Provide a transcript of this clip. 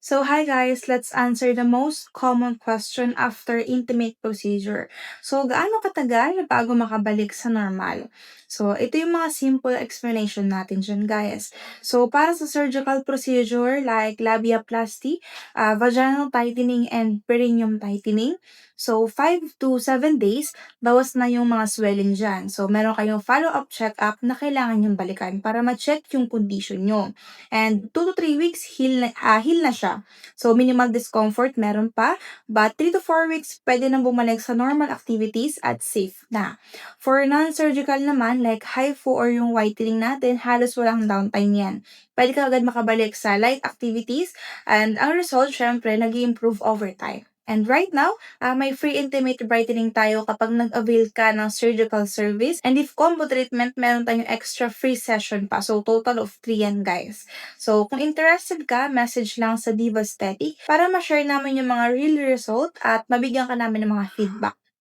So, hi guys, let's answer the most common question after intimate procedure. So, gaano katagal bago makabalik sa normal? So, ito yung mga simple explanation natin dyan, guys. So, para sa surgical procedure like labiaplasty, vaginal tightening, and perineum tightening, so 5 to 7 days, bawas na yung mga swelling dyan. So, meron kayong follow-up check-up na kailangan yung balikan para ma-check yung condition nyo. And 2 to 3 weeks, heal na siya. So, minimal discomfort meron pa, but 3 to 4 weeks, pwede nang bumalik sa normal activities at safe na. For non-surgical naman, like HIFU or yung whitening natin, halos walang downtime yan. Pwede ka agad makabalik sa light activities, and ang result, syempre, nag improve over time. And right now, may free intimate brightening tayo kapag nag-avail ka ng surgical service. And if combo treatment, meron tayong extra free session pa. So, total of 3 yan, guys. So, kung interested ka, message lang sa Diva Aesthetic para ma-share namin yung mga real result at mabigyan ka namin ng mga feedback.